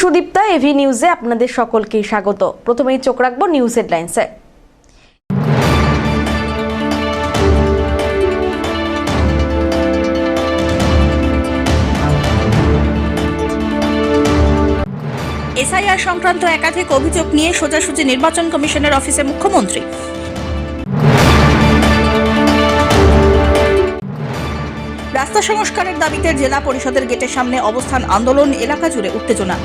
Sudipta, AV নিউজে আপনাদের সকলকে স্বাগত। প্রথমেই চোখ রাখবো নিউজ হেডলাইন্সে। এসআইআর সংক্রান্ত একাধিক অভিযোগ নিয়ে সোজাসুজি নির্বাচন কমিশনের অফিসে মুখ্যমন্ত্রী। রাস্তা সংস্কারের দাবিতে জেলা পরিষদের গেটের সামনে অবস্থান আন্দোলন, এলাকা জুড়ে উত্তেজনা।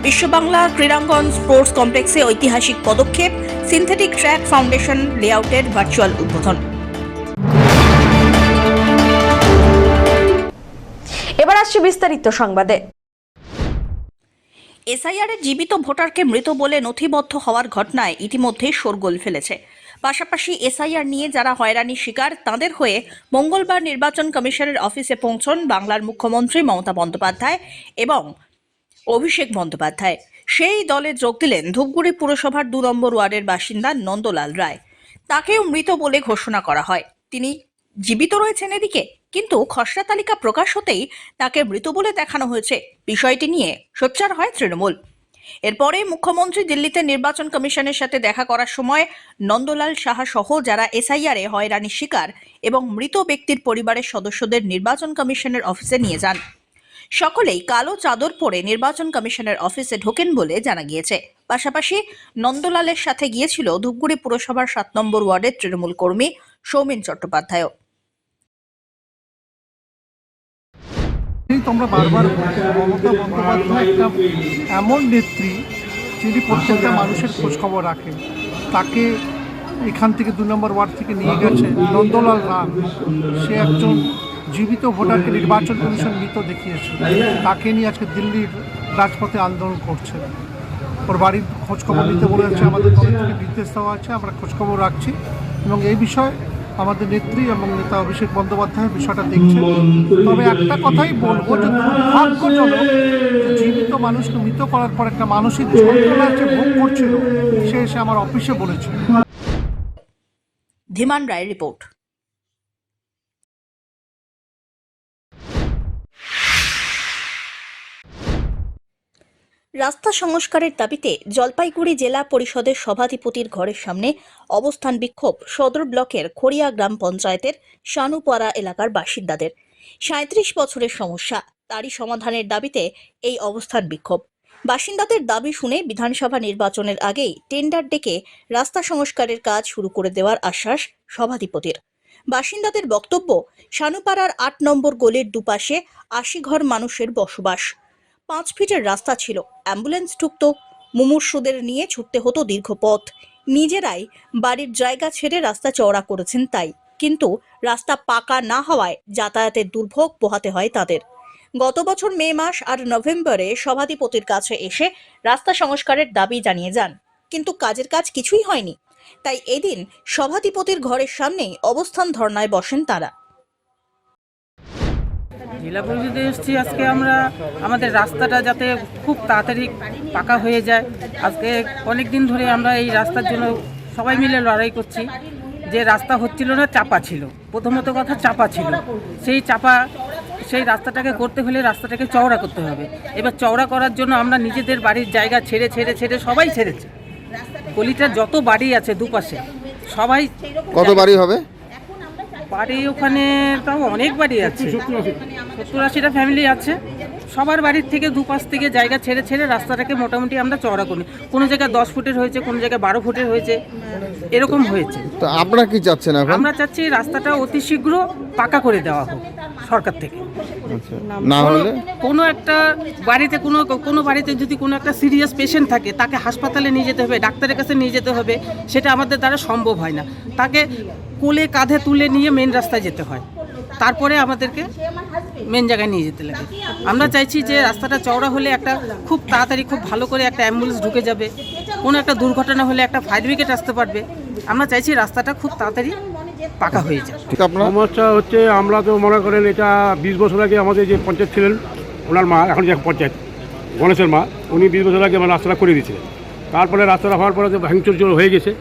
বিশ্ববাংলা ক্রীড়াঙ্গন স্পোর্টস কমপ্লেক্সে ঐতিহাসিক পদক্ষেপ, সিনথেটিক ট্র্যাক ফাউন্ডেশন লেআউটের ভার্চুয়াল উদ্বোধন। এবার আসছে বিস্তারিত সংবাদে। এসআইআরের জীবিত ভোটারকে মৃত বলে নথিবদ্ধ হওয়ার ঘটনায় ইতিমধ্যে শোরগোল ফেলেছে। পাশাপাশি এসআইআর নিয়ে যারা হয়রানির শিকার তাদের হয়ে মঙ্গলবার নির্বাচন কমিশনের অফিসে পৌঁছন বাংলার মুখ্যমন্ত্রী মমতা বন্দ্যোপাধ্যায় এবং অভিষেক বন্দ্যোপাধ্যায়। সেই দলে যোগ দিলেন ধূপগুড়ি পুরসভার 2 নম্বর ওয়ার্ডের বাসিন্দা নন্দলাল রায়। তাকেও মৃত বলে ঘোষণা করা হয়। তিনি জীবিত রয়েছেন এদিকে, কিন্তু খসড়া তালিকা প্রকাশ হতেই তাকে মৃত বলে দেখানো হয়েছে। বিষয়টি নিয়ে সোচ্চার হয় তৃণমূল। এরপরে মুখ্যমন্ত্রী দিল্লিতে নির্বাচন কমিশনের সাথে দেখা করার সময় নন্দলাল সাহা সহ যারা এসআইআরে হয়রানির শিকার এবং মৃত ব্যক্তির পরিবারের সদস্যদের নির্বাচন কমিশনের অফিসে নিয়ে যান। সকলেই কালো চাদর পরে নির্বাচন কমিশনের অফিসে ঢোকেন বলে জানা গিয়েছে। পাশাপাশি নন্দলালের সাথে গিয়েছিল ধূপগুড়ি পুরসভার 7 নম্বর ওয়ার্ডের তৃণমূল কর্মী সৌমেন চট্টোপাধ্যায়। তোমরা বারবার মমতা বন্দ্যোপাধ্যায় একটা এমন নেত্রী যিনি প্রত্যেকটা মানুষের খোঁজখবর রাখেন। তাকে এখান থেকে 2 নম্বর ওয়ার্ড থেকে নিয়ে গেছে নন্দলাল রাম। সে একজন জীবিত ভোটারকে নির্বাচন কমিশন মৃত দেখিয়েছে। তাকে নিয়ে আজকে দিল্লির রাজপথে আন্দোলন করছে। ওর বাড়ির খোঁজখবর নিতে বলেছে, আমাদের তরফ থেকে নির্দেশ দেওয়া আছে, আমরা খোঁজখবর রাখছি এবং এই বিষয়ে আমাদের নেত্রী এবং নেতা অভিষেক বন্দ্যোপাধ্যায় বিষয়টা দেখছেন। তবে একটা কথাই বলবো যে দুর্ভাগ্যজনক, জীবিত মানুষকে মৃত করার পর একটা মানসিক যন্ত্রণা যে ভোগ করছিল সে এসে আমার অফিসে বলেছে। ধীমান রায়ের রিপোর্ট। রাস্তা সংস্কারের দাবিতে জলপাইগুড়ি জেলা পরিষদের সভাধিপতির ঘরের সামনে অবস্থান বিক্ষোভ সদর ব্লকের খড়িয়া গ্রাম পঞ্চায়েতের শানুপাড়া এলাকার বাসিন্দাদের। 37 বছরের সমস্যা, তারই সমাধানের দাবিতে এই অবস্থান বিক্ষোভ। বাসিন্দাদের দাবি শুনে বিধানসভা নির্বাচনের আগেই টেন্ডার ডেকে রাস্তা সংস্কারের কাজ শুরু করে দেওয়ার আশ্বাস সভাধিপতির। বাসিন্দাদের বক্তব্য, শানুপাড়ার 8 নম্বর গলির দুপাশে 80 ঘর মানুষের বসবাস। 5 ফিটের রাস্তা ছিল, অ্যাম্বুলেন্স ঢুকত, মুমূর্ষুদের নিয়ে ছুটতে হতো দীর্ঘ পথ। নিজেরাই বাড়ির জায়গা ছেড়ে রাস্তা চওড়া করেছেন তাই, কিন্তু রাস্তা পাকা না হওয়ায় যাতায়াতের দুর্ভোগ পোহাতে হয় তাদের। গত বছর মে মাস আর নভেম্বরে সভাধিপতির কাছে এসে রাস্তা সংস্কারের দাবি জানিয়ে যান, কিন্তু কাজের কাজ কিছুই হয়নি। তাই এদিন সভাধিপতির ঘরের সামনেই অবস্থান ধর্নায় বসেন তারা। জেলা পরিষদে এসেছি আজকে আমরা আমাদের রাস্তাটা যাতে খুব তাড়াতাড়ি পাকা হয়ে যায়। আজকে অনেক দিন ধরে আমরা এই রাস্তার জন্য সবাই মিলে লড়াই করছি। যে রাস্তা হচ্ছিল না, চাপা ছিল, প্রথমত কথা চাপা ছিল। সেই রাস্তাটাকে করতে হলে রাস্তাটাকে চওড়া করতে হবে। এবার চওড়া করার জন্য আমরা নিজেদের বাড়ির জায়গা ছেড়ে সবাই ছেড়েছে। গলিটার যত বাড়ি আছে দুপাশে সবাই। কত বাড়ি হবে? বাড়ি ওখানে তাও অনেক বাড়ি আছে, 70-80টা ফ্যামিলি আছে। সবার বাড়ির থেকে দুপাশ থেকে জায়গা ছেড়ে রাস্তাটাকে মোটামুটি আমরা চওড়া করি। কোনো জায়গায় 10 ফুটের হয়েছে, কোনো জায়গায় 12 ফুটের হয়েছে, এরকম হয়েছে। তো আপনারা কি চাচ্ছেন এখন? আমরা চাচ্ছি রাস্তাটা অতি শীঘ্র পাকা করে দেওয়া হোক সরকার থেকে। না হলে কোনো একটা বাড়িতে কোনো বাড়িতে যদি কোনো একটা সিরিয়াস পেশেন্ট থাকে, তাকে হাসপাতালে নিয়ে যেতে হবে, ডাক্তারের কাছে নিয়ে যেতে হবে, সেটা আমাদের দ্বারা সম্ভব হয় না। তাকে কোলে কাঁধে তুলে নিয়ে মেন রাস্তায় যেতে হয়, তারপরে আমাদেরকে মেন জায়গায় নিয়ে যেতে লাগে। আমরা চাইছি যে রাস্তাটা চওড়া হলে একটা খুব তাড়াতাড়ি খুব ভালো করে একটা অ্যাম্বুলেন্স ঢুকে যাবে, কোনো একটা দুর্ঘটনা হলে একটা ফায়ার ব্রিগেড আসতে পারবে। আমরা চাইছি রাস্তাটা খুব তাড়াতাড়ি পাকা হয়ে যায়। ঠিক আপনার সমস্যা হচ্ছে, আমরা তো মনে করেন এটা 20 বছর আগে আমাদের যে পঞ্চায়েত ছিলেন, ওনার মা, এখন যে পঞ্চায়েত গণেশের মা, উনি 20 বছর আগে রাস্তাটা করে দিয়েছিলেন। তারপরে রাস্তাটা হওয়ার পরে ভাঙচুর হয়ে গেছে।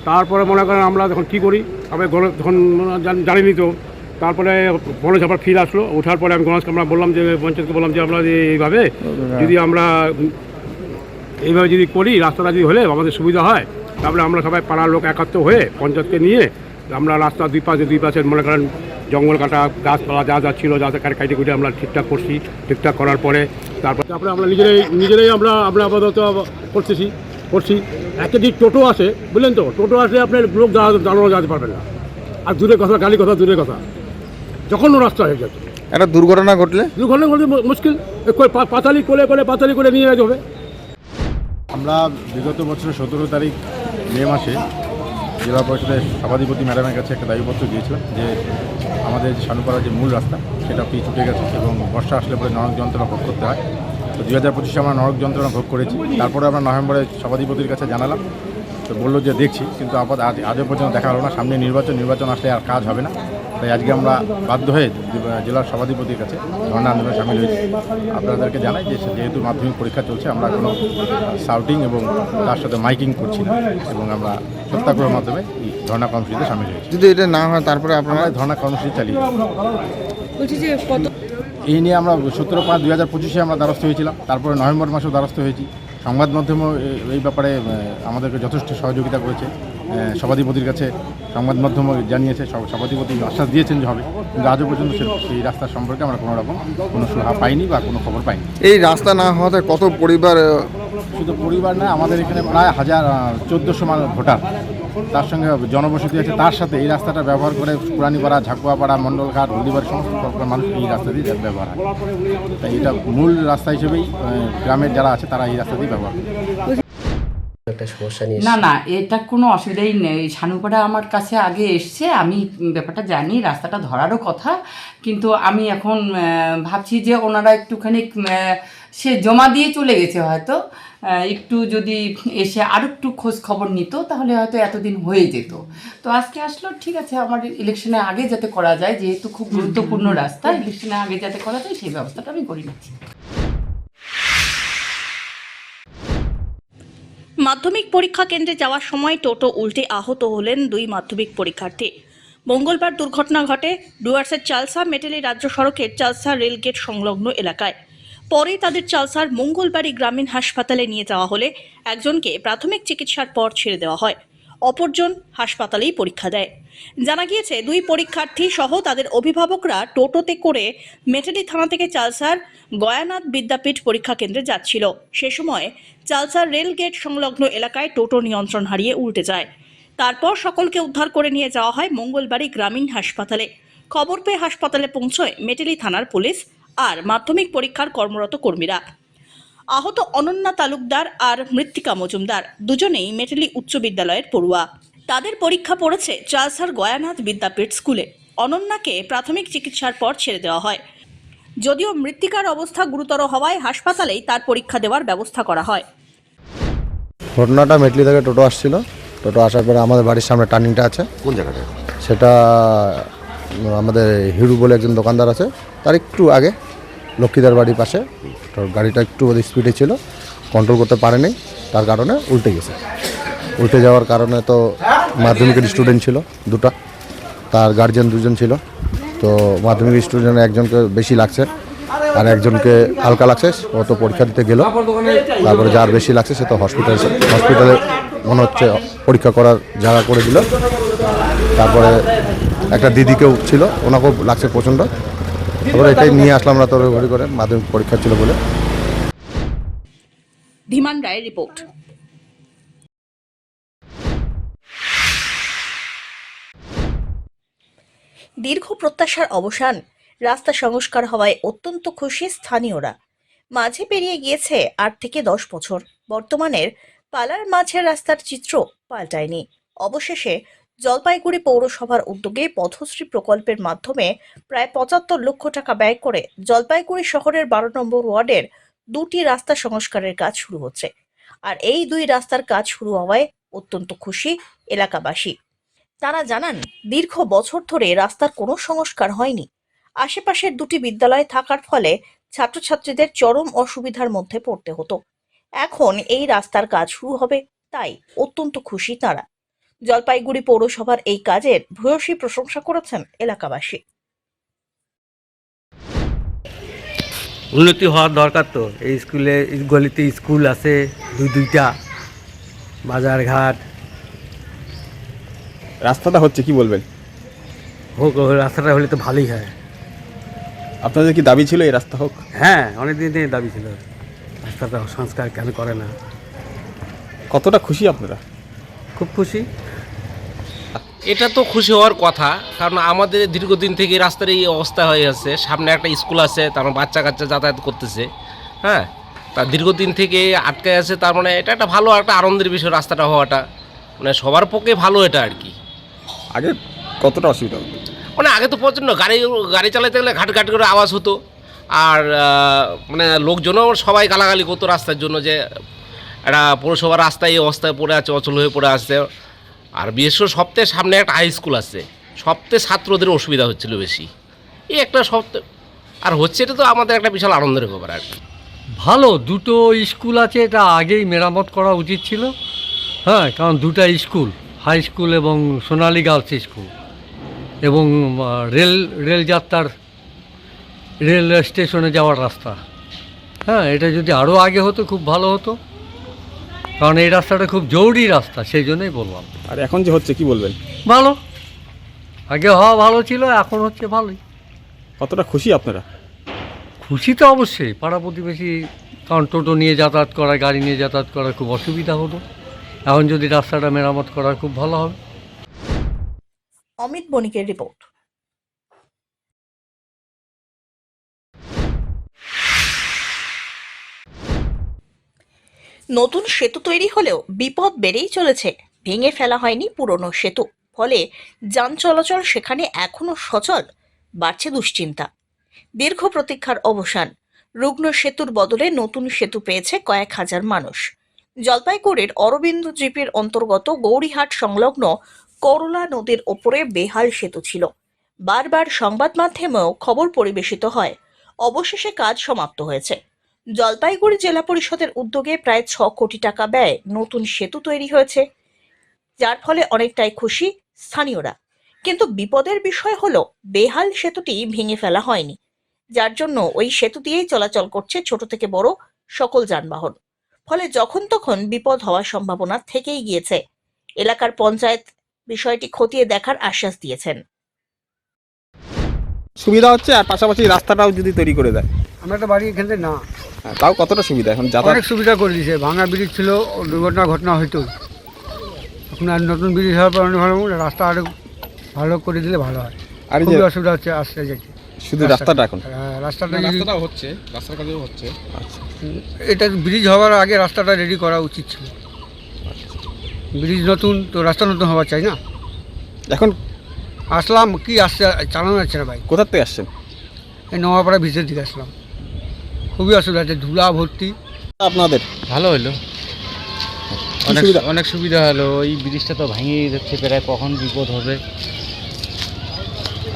তারপরে মনে করেন আমরা যখন কী করি, আবার যখন জানিনি তো তারপরে গণেশ আবার ফিরে আসলো, ওঠার পরে আমি গণেশকে আমরা বললাম যে পঞ্চায়েতকে বললাম যে আমরা যে এইভাবে যদি আমরা এইভাবে যদি করি, রাস্তাটা যদি হলে আমাদের সুবিধা হয়, তারপরে আমরা সবাই পাড়ার লোক একাত্র হয়ে পঞ্চায়েতকে নিয়ে আমরা রাস্তা দুই পাশে মনে করেন জঙ্গল কাটা গাছপালা যা ছিল যা কাটি কুটে আমরা ঠিকঠাক করছি। ঠিকঠাক করার পরে তারপরে আমরা নিজেরাই আমরা আপাতত করছি। একটা দিক টোটো আসে, বুঝলেন তো, টোটো আসলে আপনার লোক দাঁড়ানো যেতে পারবেন না, আর দূরের কথা গালি কথা দূরের কথা, যখন রাস্তা হয়ে যাচ্ছে। একটা দুর্ঘটনা ঘটলে মুশকিল, পাতালি করে নিয়ে যেতে হবে। আমরা বিগত বছরের 17 তারিখ মে মাসে জেলা পরিষদের সভাধিপতি ম্যাডামের কাছে একটা দাবিপত্র দিয়েছিলাম যে আমাদের যে শানুপাড়ার যে মূল রাস্তা সেটা পিচ উঠে গেছে এবং বর্ষা আসলে পরে নরক যন্ত্রণা ভোগ করতে হয়। তো 2025 আমরা নরক যন্ত্রণা ভোগ করেছি। তারপরে আমরা নভেম্বরে সভাধিপতির কাছে জানালাম, তো বললো যে দেখছি, কিন্তু আজও পর্যন্ত দেখা হলো না। সামনে নির্বাচন আসলে আর কাজ হবে না, তাই আজকে আমরা বাধ্য হয়ে জেলার সভাধিপতির কাছে ধর্ণা আন্দোলনে সামিল হয়েছি। আপনাদেরকে জানাই যে যেহেতু মাধ্যমিক পরীক্ষা চলছে, আমরা কোনো শাউটিং এবং তার সাথে মাইকিং করছি না এবং আমরা সত্যাগ্রহের মাধ্যমে এই ধর্ণা কর্মসূচিতে সামিল হয়েছি। যদি এটা না হয় তারপরে আপনারা ধর্ণা কর্মসূচি চালিয়ে এই নিয়ে আমরা 17/5/2025 আমরা দ্বারস্থ হয়েছিলাম। তারপরে নভেম্বর মাসেও দ্বারস্থ হয়েছি। সংবাদ মাধ্যমও এই ব্যাপারে আমাদেরকে যথেষ্ট সহযোগিতা করেছে। সভাধিপতির কাছে সংবাদ মাধ্যমও জানিয়েছে, সভাধিপতি আশ্বাস দিয়েছেন যে হবে, কিন্তু আজও পর্যন্ত সেই রাস্তার সম্পর্কে আমরা কোনো সুরাহা পাইনি বা কোনো খবর পাইনি। এই রাস্তা না হওয়াতে কত পরিবার, শুধু পরিবার না, আমাদের এখানে প্রায় 1400 ভোটার, তার সঙ্গে জনবসতি আছে, তার সাথে এই রাস্তাটা ব্যবহার করে পুরানীপাড়া, ঝাকুয়াপাড়া, মণ্ডলঘাট, হলদিবাড়ি সমস্ত প্রকার মানুষ এই রাস্তা দিয়ে ব্যবহার হয়। তাই এটা মূল রাস্তা হিসেবেই গ্রামের যারা আছে তারা এই রাস্তা দিয়ে ব্যবহার করে। না এটা কোনো অসুবিধাই নেই। শানুপাড়া আমার কাছে আগে এসছে, আমি ব্যাপারটা জানি, রাস্তাটা ধরারও কথা, কিন্তু আমি এখন ভাবছি যে ওনারা একটুখানি সে জমা দিয়ে চলে গেছে, হয়তো একটু যদি এসে আর একটু খোঁজ খবর নিত তাহলে হয়তো এতদিন হয়ে যেত। তো আজকে আসলো, ঠিক আছে, আমার ইলেকশনের আগে যাতে করা যায়, যেহেতু খুব গুরুত্বপূর্ণ রাস্তা, ইলেকশনের আগে যাতে করা যায় সেই ব্যবস্থাটা আমি করে নিচ্ছি। মাধ্যমিক পরীক্ষা কেন্দ্রে যাওয়ার সময় টোটো উল্টে আহত হলেন 2 মাধ্যমিক পরীক্ষার্থী। মঙ্গলবার দুর্ঘটনা ঘটে ডুয়ার্সের চালসা মেটেলি রাজ্য সড়কের চালসা রেলগেট সংলগ্ন এলাকায়। পরে তাদের চালসার মঙ্গলবাড়ি গ্রামীণ হাসপাতালে নিয়ে যাওয়া হলে একজনকে প্রাথমিক চিকিৎসার পর ছেড়ে দেওয়া হয়, অপরজন হাসপাতালেই পরীক্ষা দেয়। জানা গিয়েছে 2 পরীক্ষার্থী সহ তাদের অভিভাবকরা টোটোতে করে মেটেলি থানা থেকে চালসার গয়ানাথ বিদ্যাপীঠ পরীক্ষা কেন্দ্রে যাচ্ছিল। সে সময় চালসার রেল গেট সংলগ্ন এলাকায় টোটো নিয়ন্ত্রণ হারিয়ে উল্টে যায়। তারপর সকলকে উদ্ধার করে নিয়ে যাওয়া হয় মঙ্গলবাড়ি গ্রামীণ হাসপাতালে। খবর পেয়ে হাসপাতালে পৌঁছয় মেটেলি থানার পুলিশ আর মাধ্যমিক পরীক্ষার কর্মরত কর্মীরা। আহত অনন্যা তালুকদার আর মৃত্তিকা মজুমদার দুজনেই মেটেলি উচ্চ বিদ্যালয়ের পড়ুয়া। তাদের পরীক্ষা পড়েছে চালসার গয়ানাথ বিদ্যাপীঠ স্কুলে। অনন্যাকে প্রাথমিক চিকিৎসার পর ছেড়ে দেওয়া হয়। যদিও মৃত্তিকার অবস্থা গুরুতর হওয়ায় হাসপাতালেই তার পরীক্ষা দেওয়ার ব্যবস্থা করা হয়। ঘটনাটা মেটলি থেকে টোটো আসছিল, টোটো আসার পরে আমাদের বাড়ির সামনে টার্নিংটা আছে, কোন জায়গাটা সেটা আমাদের হিরু বলে একজন দোকানদার আছে, তার একটু আগে লক্ষ্মীদার বাড়ির পাশে। তো গাড়িটা একটু স্পিডে ছিল, কন্ট্রোল করতে পারেনি, তার কারণে উল্টে গেছে। উল্টে যাওয়ার কারণে তো মাধ্যমিকের স্টুডেন্ট ছিল 2টা, তার গার্জিয়ান 2জন ছিল। তো মাধ্যমিক স্টুডেন্ট একজনকে বেশি লাগছে আর একজনকে হালকা লাগছে, ও তো পরীক্ষা দিতে গেল। তারপরে যার বেশি লাগছে সে তো হসপিটালে মনে হচ্ছে পরীক্ষা করার জায়গা করে দিল। তারপরে একটা দিদিকেও ছিল, ওনাকেও লাগছে প্রচণ্ড। তারপরে এটাই নিয়ে আসলাম আমরা তড়িঘড়ি করে, মাধ্যমিক পরীক্ষা ছিল বলে। ধীমান রায়ের রিপোর্ট। দীর্ঘ প্রত্যাশার অবসান, রাস্তা সংস্কার হওয়ায় অত্যন্ত খুশি স্থানীয়রা। মাঝে পেরিয়ে গিয়েছে 8 থেকে 10 বছর, বর্তমানের পালার মাঝের রাস্তার চিত্র পাল্টায়নি। অবশেষে জলপাইগুড়ি পৌরসভার উদ্যোগে পথশ্রী প্রকল্পের মাধ্যমে প্রায় 75 লক্ষ টাকা ব্যয় করে জলপাইগুড়ি শহরের 12 নম্বর ওয়ার্ডের 2টি রাস্তা সংস্কারের কাজ শুরু হচ্ছে। আর এই 2 রাস্তার কাজ শুরু হওয়ায় অত্যন্ত খুশি এলাকাবাসী। তারা জানান, দীর্ঘ বছর ধরে রাস্তার কোনো সংস্কার হয়নি। আশেপাশের 2টি বিদ্যালয় থাকার ফলে ছাত্রছাত্রীদের চরম অসুবিধার মধ্যে পড়তে হতো। এখন এই রাস্তার কাজ শুরু হবে, তাই অত্যন্ত খুশি তারা। জলপাইগুড়ি পৌরসভার এই কাজের ভূয়সী প্রশংসা করেছেন এলাকাবাসী। উন্নতি হওয়ার দরকার তো। এই স্কুলে গলিতে স্কুল আছে দুইটা, বাজারঘাট রাস্তাটা হচ্ছে কি বলবেন? হোক, রাস্তাটা হলে তো ভালোই হয়। আপনাদের কি দাবি ছিল এই রাস্তা হোক? হ্যাঁ, অনেক দিন থেকে দাবি ছিল, রাস্তাটা সংস্কার কেন করে না। কতটা খুশি আপনারা? খুব খুশি। এটা তো খুশি হওয়ার কথা, কারণ আমাদের দীর্ঘদিন থেকে রাস্তার এই অবস্থা হয়ে আছে। সামনে একটা স্কুল আছে, তার মানে বাচ্চা কাচ্চা যাতায়াত করতেছে, হ্যাঁ, তা দীর্ঘদিন থেকে আটকে আছে। তার মানে এটা একটা ভালো একটা আনন্দের বিষয় রাস্তাটা হওয়াটা, মানে সবার পক্ষে ভালো এটা আর কি। আগে কতটা অসুবিধা হতো? মানে আগে তো প্রচণ্ড গাড়ি চালাতে গেলে ঘাট ঘাট করে আওয়াজ হতো, আর মানে লোকজনও সবাই গালাগালি করতো রাস্তার জন্য, যে একটা পৌরসভার রাস্তায় এই অবস্থায় পড়ে আছে, অচল হয়ে পড়ে আছে। আর বিশেষ করে সবথেকে সামনে একটা হাই স্কুল আছে, সবথেকে ছাত্রদের অসুবিধা হচ্ছিল বেশি। এই একটা সবথেকে আর হচ্ছে, এটা তো আমাদের একটা বিশাল আনন্দের ব্যাপার আর কি। ভালো, দুটো স্কুল আছে, এটা আগেই মেরামত করা উচিত ছিল। হ্যাঁ, কারণ দুটা স্কুল, হাই স্কুল এবং সোনালী গার্লস স্কুল, এবং রেল স্টেশনে যাওয়ার রাস্তা, হ্যাঁ, এটা যদি আরও আগে হতো খুব ভালো হতো, কারণ এই রাস্তাটা খুব জরুরি রাস্তা, সেই জন্যই বললাম। আর এখন যে হচ্ছে কি বলবেন? ভালো, আগে হওয়া ভালো ছিল, এখন হচ্ছে ভালোই। কতটা খুশি আপনারা? খুশি তো অবশ্যই, পাড়া প্রতিবেশী, কারণ টোটো নিয়ে যাতায়াত করা, গাড়ি নিয়ে যাতায়াত করা খুব অসুবিধা হতো। এখন যদি রাস্তাটা মেরামত করা খুব ভালো হবে। অমিত বণিকের রিপোর্ট। নতুন সেতু তৈরি হলেও বিপদ বেড়েই চলেছে। ভেঙে ফেলা হয়নি পুরনো সেতু, ফলে যান চলাচল সেখানে এখনো সচল। বাড়ছে দুশ্চিন্তা। দীর্ঘ প্রতীক্ষার অবসান। রুগ্ন সেতুর বদলে নতুন সেতু পেয়েছে কয়েক হাজার মানুষ। জলপাইগুড়ির অরবিন্দ জিপির অন্তর্গত গৌরীহাট সংলগ্ন করলা নদীর ওপরে বেহাল সেতু ছিল। বারবার সংবাদ মাধ্যমেও খবর পরিবেশিত হয়। অবশেষে কাজ সমাপ্ত হয়েছে। জলপাইগুড়ি জেলা পরিষদের উদ্যোগে প্রায় 6 কোটি টাকা ব্যয়ে নতুন সেতু তৈরি হয়েছে, যার ফলে অনেকটাই খুশি স্থানীয়রা। কিন্তু বিপদের বিষয় হলো, বেহাল সেতুটি ভেঙে ফেলা হয়নি, যার জন্য ওই সেতু দিয়েই চলাচল করছে ছোট থেকে বড় সকল যানবাহন। ফলে যখন তখন বিপদ হওয়ার সম্ভাবনা থেকেই গিয়েছে। এলাকার পঞ্চায়েত বিষয়টি খতিয়ে দেখার আশ্বাস দিয়েছেন। সুবিধা হচ্ছে, আর পাশাপাশি রাস্তাটাও যদি তৈরি করে দেয়। আমরা একটা বাড়ি এখানে না, তাও কতটা সুবিধা এখন যাতায়াত? অনেক সুবিধা করে দিয়েছে। ভাঙা ব্রিজ ছিল, ঘটনা হইতো। এখন আর নতুন ব্রিজ হওয়ার পর অনেক ভালো, রাস্তা আরও ভালো করে দিলে ভালো হয়। আর এই যে খুবই অসুবিধা হচ্ছে আসতে যেতে। শুধু রাস্তাটা এখন রাস্তাটা হচ্ছে, রাস্তার কাজও হচ্ছে। আচ্ছা, এটা ব্রিজ হওয়ার আগে রাস্তাটা রেডি করা উচিত ছিল। ব্রিজ নতুন তো, রাস্তা নতুন হওয়া চাই না। এখন আসলাম, কি আসছে, চালানো যাচ্ছে না ভাই। কোথার থেকে আসছেন? এই নোয়াপাড়া ব্রিজের দিকে আসলাম। খুবই অসুবিধা হচ্ছে, ধুলা ভর্তি। আপনাদের ভালো হলো, অনেক সুবিধা হলো। এই ব্রিজটা তো ভাঙিয়ে যাচ্ছে প্রায়, কখন বিপদ হবে।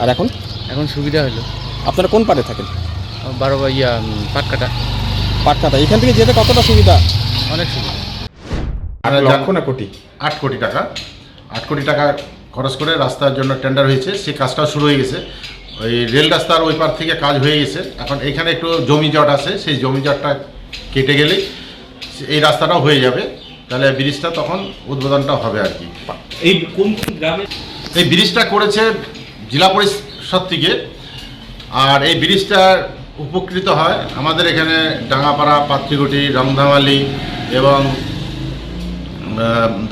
আর এখন সুবিধা হলো। আপনারা কোন পারে থাকেন? পাটকাটা। এখান থেকে যেতে কতটা সুবিধা? অনেক সুবিধা। 8 লক্ষ না কোটি? 8 কোটি টাকা। 8 কোটি টাকা খরচ করে রাস্তার জন্য টেন্ডার হয়েছে, সেই কাজটাও শুরু হয়ে গেছে। ওই রেল রাস্তার ওই পার থেকে কাজ হয়ে গেছে। এখন এখানে একটু জমি জট আছে, সেই জমি জটটা কেটে গেলেই এই রাস্তাটাও হয়ে যাবে। তাহলে ব্রিজটা তখন উদ্বোধনটা হবে আর কি। এই কোন গ্রামে এই ব্রিজটা করেছে জেলা পরিষদ থেকে, আর এই ব্রিজটা উপকৃত হয় আমাদের এখানে ডাঙ্গাপাড়া, পাত্রিগুটি, রংধামালি এবং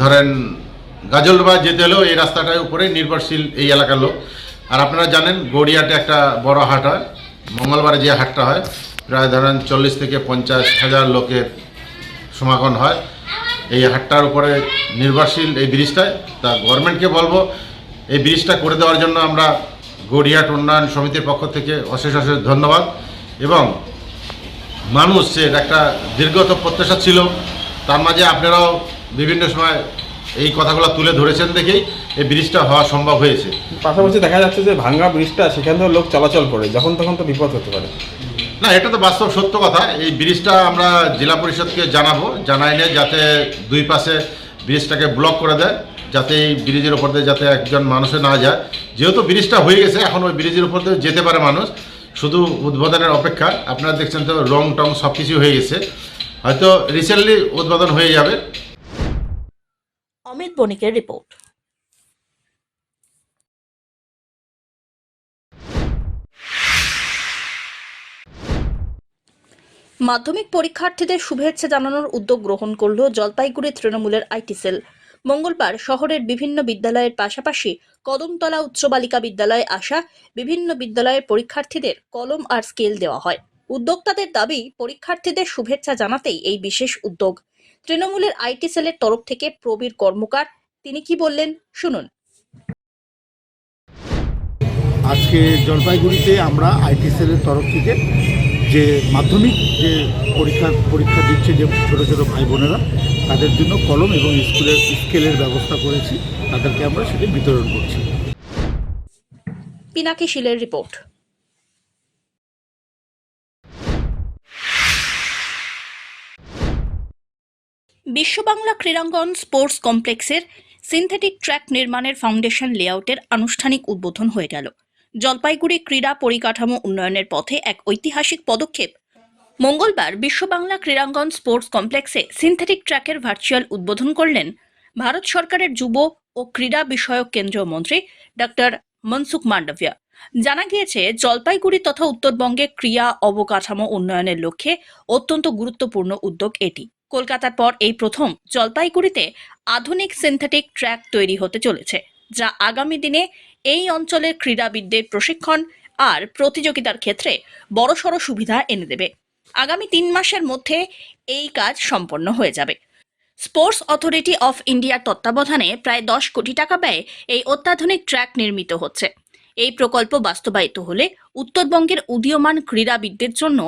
ধরেন গাজলবাজ যেতে হলেও এই রাস্তাটার উপরে নির্ভরশীল এই এলাকার লোক। আর আপনারা জানেন গড়িয়াতে একটা বড় হাট হয়, মঙ্গলবারে যে হাটটা হয়, প্রায় ধরেন 40 থেকে 50 হাজার লোকের সমাগম হয়। এই হাটটার উপরে নির্ভরশীল এই ব্রিজটায়। তা গভর্নমেন্টকে বলবো, এই ব্রিজটা করে দেওয়ার জন্য আমরা গড়িয়াহাট উন্নয়ন সমিতির পক্ষ থেকে অশেষ অশেষ ধন্যবাদ। এবং মানুষের একটা দীর্ঘত প্রত্যাশা ছিল, তার মাঝে আপনারাও বিভিন্ন সময় এই কথাগুলো তুলে ধরেছেন দেখেই এই ব্রিজটা হওয়া সম্ভব হয়েছে। পাশাপাশি দেখা যাচ্ছে যে ভাঙা ব্রিজটা, সেখান থেকে লোক চলাচল করে, যখন তখন তো বিপদ হতে পারে। না, এটা তো বাস্তব সত্য কথা। এই ব্রিজটা আমরা জেলা পরিষদকে জানাবো, জানাইলে যাতে দুই পাশে ব্রিজটাকে ব্লক করে দেয়, যাতে এই ব্রিজের উপর দিয়ে যাতে একজন মানুষে না যায়। যেহেতু ব্রিজটা হয়ে গেছে, এখন ওই ব্রিজের উপর দিয়ে যেতে পারে মানুষ, শুধু উদ্বোধনের অপেক্ষা। আপনারা দেখছেন তো রং টং সব কিছু হয়ে গেছে, হয়তো রিসেন্টলি উদ্বোধন হয়ে যাবে। অমিত বণিকের রিপোর্ট। মাধ্যমিক পরীক্ষার্থীদের শুভেচ্ছা জানানোর উদ্যোগ গ্রহণ করল জলপাইগুড়ি তৃণমূলের আইটি সেল। মঙ্গলবার শহরের বিভিন্ন বিদ্যালয়ের পাশাপাশি কদমতলা উচ্চ বালিকা বিদ্যালয়ে আসা বিভিন্ন বিদ্যালয়ের পরীক্ষার্থীদের কলম আর স্কেল দেওয়া হয়। উদ্যোক্তাদের দাবি, পরীক্ষার্থীদের শুভেচ্ছা জানাতেই এই বিশেষ উদ্যোগ। তৃণমূলের আইটি সেলের তরফ থেকে প্রবীর কর্মকার তিনি কি বললেন শুনুন। আজকে জলপাইগুড়িতে আমরা আইটি সেলের তরফ থেকে যে মাধ্যমিক যে পরীক্ষা দিচ্ছে যে ছোটো ছোটো ভাই বোনেরা, তাদের জন্য কলম এবং স্কেলের ব্যবস্থা করেছি, তাদেরকে আমরা সেটা বিতরণ করছি। পিনাকি শীলের রিপোর্ট। বিশ্ববাংলা ক্রীড়াঙ্গন স্পোর্টস কমপ্লেক্সের সিনথেটিক ট্র্যাক নির্মাণের ফাউন্ডেশন লেআউটের আনুষ্ঠানিক উদ্বোধন হয়ে গেল। জলপাইগুড়ি ক্রীড়া পরিকাঠামো উন্নয়নের পথে এক ঐতিহাসিক পদক্ষেপ। মঙ্গলবার বিশ্ববাংলা ক্রীড়াঙ্গন স্পোর্টস কমপ্লেক্সে সিনথেটিক ট্র্যাকের ভার্চুয়াল উদ্বোধন করলেন ভারত সরকারের যুব ও ক্রীড়া বিষয়ক কেন্দ্রীয় মন্ত্রী ডক্টর মনসুখ মান্ডভিয়া। জানা গিয়েছে, জলপাইগুড়ি তথা উত্তরবঙ্গে ক্রীড়া অবকাঠামো উন্নয়নের লক্ষ্যে অত্যন্ত গুরুত্বপূর্ণ উদ্যোগ এটি। কলকাতার পর এই প্রথম জলপাইগুড়িতে আধুনিক সিনথেটিক ট্র্যাক তৈরি হতে চলেছে, যা আগামী দিনে এই অঞ্চলের ক্রীড়াবিদদের প্রশিক্ষণ আর প্রতিযোগিতার ক্ষেত্রে বড়সড় সুবিধা এনে দেবে। আগামী 3 মাসের মধ্যে এই কাজ সম্পন্ন হয়ে যাবে। স্পোর্টস অথরিটি অফ ইন্ডিয়ার তত্ত্বাবধানে প্রায় 10 কোটি টাকা ব্যয়ে এই অত্যাধুনিক ট্র্যাক নির্মিত হচ্ছে। এই প্রকল্প বাস্তবায়িত হলে উত্তরবঙ্গের উদীয়মান ক্রীড়াবিদদের জন্য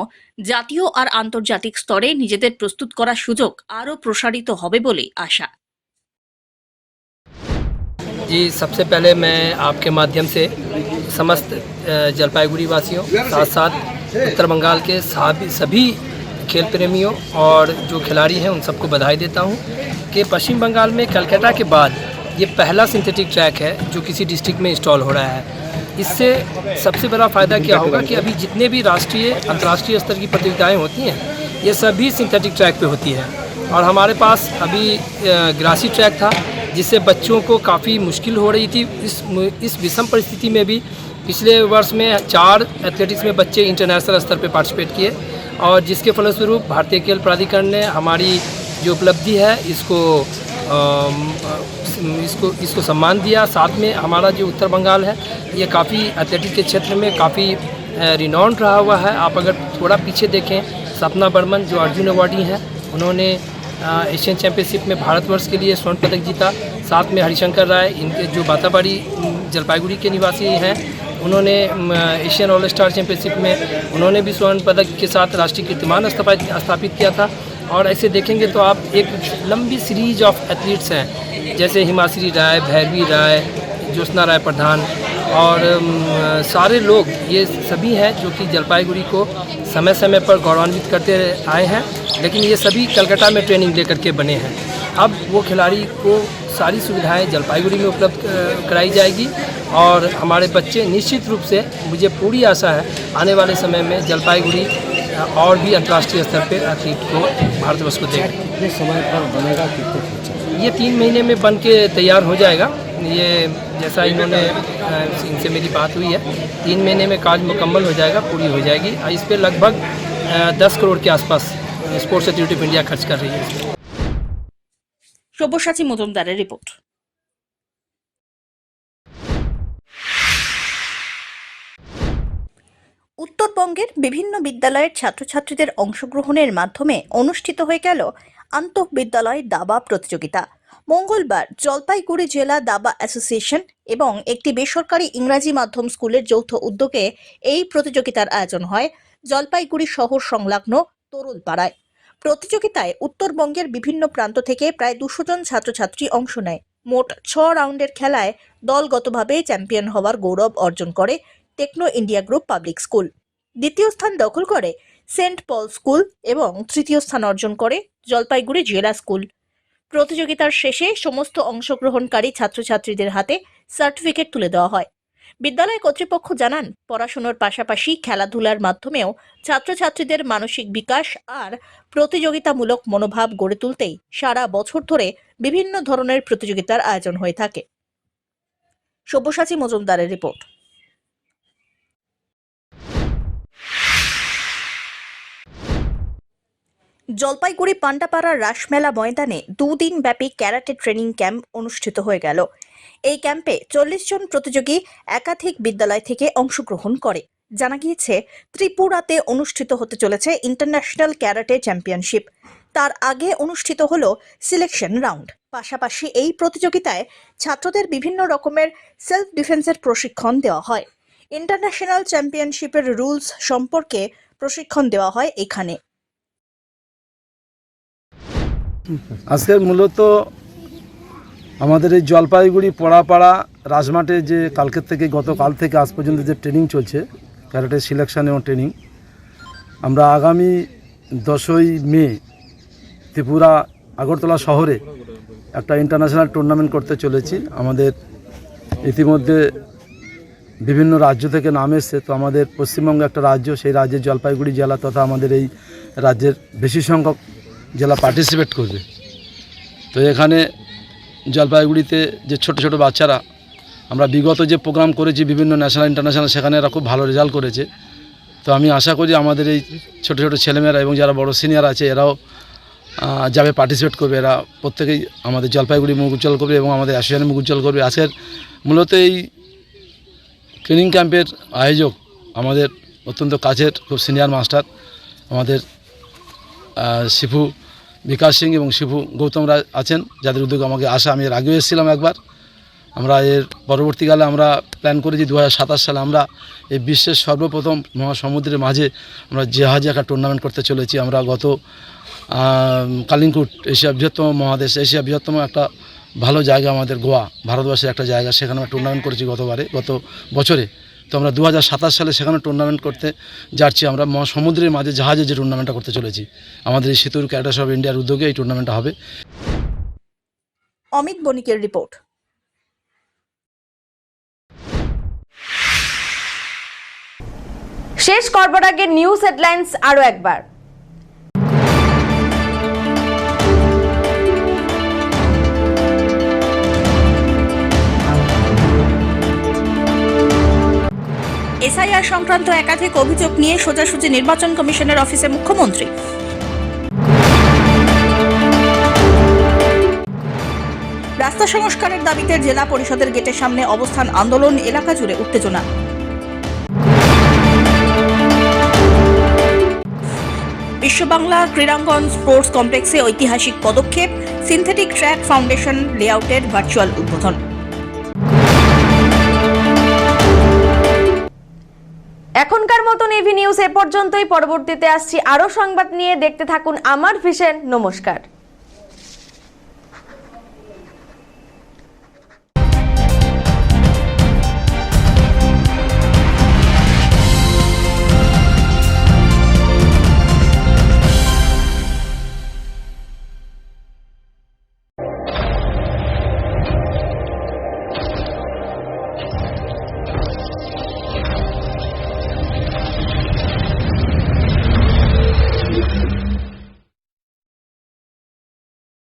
জাতীয় আর আন্তর্জাতিক স্তরে নিজেদের প্রস্তুত করার সুযোগ আরও প্রসারিত হবে বলে আশা। जी, सबसे पहले मैं आपके माध्यम से समस्त जलपाईगुड़ी वासियों, साथ साथ उत्तर बंगाल के सभी खेल प्रेमियों और जो खिलाड़ी हैं उन सबको बधाई देता हूं कि पश्चिम बंगाल में कलकत्ता के बाद ये पहला सिंथेटिक ट्रैक है जो किसी डिस्ट्रिक्ट में इंस्टॉल हो रहा है। इससे सबसे बड़ा फ़ायदा क्या होगा कि अभी जितने भी राष्ट्रीय अंतर्राष्ट्रीय स्तर की प्रतियोगिताएँ होती हैं ये सभी सिंथेटिक ट्रैक पे होती है। और हमारे पास अभी ग्रासी ट्रैक था जिससे बच्चों को काफ़ी मुश्किल हो रही थी। इस विषम परिस्थिति में भी पिछले वर्ष में 4 एथलेटिक्स में बच्चे इंटरनेशनल स्तर पे पार्टिसिपेट किए और जिसके फलस्वरूप भारतीय खेल प्राधिकरण ने हमारी जो उपलब्धि है इसको सम्मान दिया। साथ में हमारा जो उत्तर बंगाल है ये काफ़ी एथलेटिक्स के क्षेत्र में काफ़ी रिनाउंड रहा हुआ है। आप अगर थोड़ा पीछे देखें, सपना बर्मन जो अर्जुन अवार्डी हैं, उन्होंने एशियन चैंपियनशिप में भारतवर्ष के लिए स्वर्ण पदक जीता। साथ में हरिशंकर राय, इनके जो बाताबाड़ी जलपाईगुड़ी के निवासी हैं, उन्होंने एशियन ऑल स्टार चैंपियनशिप में उन्होंने भी स्वर्ण पदक के साथ राष्ट्रीय कीर्तिमान स्थापित किया था। और ऐसे देखेंगे तो आप एक लंबी सीरीज ऑफ एथलीट्स हैं, जैसे हिमाश्री राय, भैरवी राय, ज्योत्सना राय प्रधान और सारे लोग ये सभी हैं जो कि जलपाईगुड़ी को समय समय पर गौरवान्वित करते आए हैं। लेकिन ये सभी कलकत्ता में ट्रेनिंग लेकर के बने हैं। अब वो खिलाड़ी को सारी सुविधाएं जलपाईगुड़ी में उपलब्ध कराई जाएगी और हमारे बच्चे निश्चित रूप से, मुझे पूरी आशा है, आने वाले समय में जलपाईगुड़ी और भी अंतर्राष्ट्रीय स्तर पर एथलीट को भारतवर्ष को देगा। कितने समय पर बनेगा, कितने ये 3 महीने में बन के तैयार हो जाएगा। ये जैसा इनसे मेरी बात हुई है, 3 महीने में काज मुकम्मल हो जाएगा, पूरी हो जाएगी। इस पर लगभग 10 करोड़ के आसपास स्पोर्ट्स अथॉरिटी ऑफ इंडिया खर्च कर रही है। সব্যসাচী মজুমদারের রিপোর্ট। উত্তরবঙ্গের বিভিন্ন বিদ্যালয়ের ছাত্রছাত্রীদের অংশগ্রহণের মাধ্যমে অনুষ্ঠিত হয়ে গেল আন্তঃবিদ্যালয় দাবা প্রতিযোগিতা। মঙ্গলবার জলপাইগুড়ি জেলা দাবা অ্যাসোসিয়েশন এবং একটি বেসরকারি ইংরাজি মাধ্যম স্কুলের যৌথ উদ্যোগে এই প্রতিযোগিতার আয়োজন হয় জলপাইগুড়ি শহর সংলগ্ন তরুলপাড়ায়। প্রতিযোগিতায় উত্তরবঙ্গের বিভিন্ন প্রান্ত থেকে প্রায় 200 জন ছাত্রছাত্রী অংশ নেয়। মোট 6 রাউন্ডের খেলায় দলগতভাবে চ্যাম্পিয়ন হওয়ার গৌরব অর্জন করে Techno India group public school. দ্বিতীয় স্থান দখল করে সেন্ট পল স্কুল এবং তৃতীয় স্থান অর্জন করে জলপাইগুড়ি জেলা স্কুল। প্রতিযোগিতার শেষে সমস্ত অংশগ্রহণকারী ছাত্রছাত্রীদের হাতে সার্টিফিকেট তুলে দেওয়া হয়। বিদ্যালয় কর্তৃপক্ষ জানান, পড়াশোনার পাশাপাশি খেলাধুলার মাধ্যমেও ছাত্রছাত্রীদের মানসিক বিকাশ আর প্রতিযোগিতামূলক মনোভাব গড়ে তুলতেই সারা বছর ধরে বিভিন্ন ধরনের প্রতিযোগিতার আয়োজন হয়ে থাকে। সব্যসাচী মজুমদারের রিপোর্ট। জলপাইগুড়ি পান্ডাপাড়ার রাসমেলা ময়দানে 2 দিন ব্যাপী ক্যারাটে ট্রেনিং ক্যাম্প অনুষ্ঠিত হয়ে গেল। এই ক্যাম্পে 40 জন প্রতিযোগী একাধিক বিদ্যালয় থেকে অংশগ্রহণ করে। জানা গিয়েছে, ত্রিপুরাতে অনুষ্ঠিত হতে চলেছে ইন্টারন্যাশনাল ক্যারাটে চ্যাম্পিয়নশিপ। তার আগে অনুষ্ঠিত হলো সিলেকশন রাউন্ড। পাশাপাশি এই প্রতিযোগিতায় ছাত্রদের বিভিন্ন রকমের সেলফ ডিফেন্সের প্রশিক্ষণ দেওয়া হয়। ইন্টারন্যাশনাল চ্যাম্পিয়নশিপের রুলস সম্পর্কে প্রশিক্ষণ দেওয়া হয় এখানে। আজকে মূলত আমাদের এই জলপাইগুড়ি পড়াপাড়া রাজমাঠে যে কালকের থেকে গতকাল থেকে আজ পর্যন্ত যে ট্রেনিং চলছে, ক্যারাটে সিলেকশন এবং ট্রেনিং, আমরা আগামী 10ই মে ত্রিপুরা আগরতলা শহরে একটা ইন্টারন্যাশনাল টুর্নামেন্ট করতে চলেছি। আমাদের ইতিমধ্যে বিভিন্ন রাজ্য থেকে নাম এসছে, তো আমাদের পশ্চিমবঙ্গ একটা রাজ্য, সেই রাজ্যের জলপাইগুড়ি জেলা তথা আমাদের এই রাজ্যের বেশি সংখ্যক জেলা পার্টিসিপেট করবে। তো এখানে জলপাইগুড়িতে যে ছোট ছোট বাচ্চারা, আমরা বিগত যে প্রোগ্রাম করেছি বিভিন্ন ন্যাশনাল ইন্টারন্যাশনাল, সেখানে এরা খুব ভালো রেজাল্ট করেছে। তো আমি আশা করি আমাদের এই ছোট ছোট ছেলেমেয়েরা এবং যারা বড় সিনিয়র আছে এরাও যাবে, পার্টিসিপেট করবে। এরা প্রত্যেকেই আমাদের জলপাইগুড়ি মুখ উজ্জ্বল করবে এবং আমাদের অ্যাসোসিয়েশনের মুখ উজ্জ্বল করবে। আজকের মূলত এই ট্রেনিং ক্যাম্পের আয়োজক আমাদের অত্যন্ত কাছের খুব সিনিয়র মাস্টার আমাদের শিফু বিকাশ সিং এবং শিফু গৌতম রায় আছেন, যাদের উদ্যোগে আমাকে আসা। আমি এর আগেও এসেছিলাম একবার। আমরা এর পরবর্তীকালে আমরা প্ল্যান করেছি 2027 সালে আমরা এই বিশ্বের সর্বপ্রথম মহাসমুদ্রের মাঝে আমরা জাহাজে একটা টুর্নামেন্ট করতে চলেছি। আমরা গত কালিঙ্কুট, এশিয়া বৃহত্তম মহাদেশ, এশিয়া বৃহত্তম একটা ভালো জায়গা আমাদের গোয়া, ভারতবর্ষের একটা জায়গা, সেখানে আমরা টুর্নামেন্ট করেছি গত বছরে। তো আমরা 2027 সালে সেখানে টুর্নামেন্ট করতে যাচ্ছি। আমরা মহাসমুদ্রের মাঝে জাহাজে যে টুর্নামেন্টটা করতে চলেছি, আমাদের এই সিতুর ক্যারাটে অফ ইন্ডিয়ার উদ্যোগে এই টুর্নামেন্টটা হবে। অমিত বণিকের রিপোর্ট। শেষ করবার আগে নিউজ হেডলাইন্স আরো একবার। এসআইআর সংক্রান্ত একাধিক অভিযোগ নিয়ে সোজাসুজি নির্বাচন কমিশনের অফিসে মুখ্যমন্ত্রী। রাস্তা সংস্কারের দাবিতে জেলা পরিষদের গেটের সামনে অবস্থান আন্দোলন, এলাকা জুড়ে উত্তেজনা। বিশ্ববাংলা ক্রীড়াঙ্গন স্পোর্টস কমপ্লেক্সে ঐতিহাসিক পদক্ষেপ, সিনথেটিক ট্র্যাক ফাউন্ডেশন লেআউটের ভার্চুয়াল উদ্বোধন। এখনকার মতন এভি নিউজ এ পর্যন্তই। পরবর্তীতে আসছি আরো সংবাদ নিয়ে। দেখতে থাকুন আমার ভিশন। নমস্কার।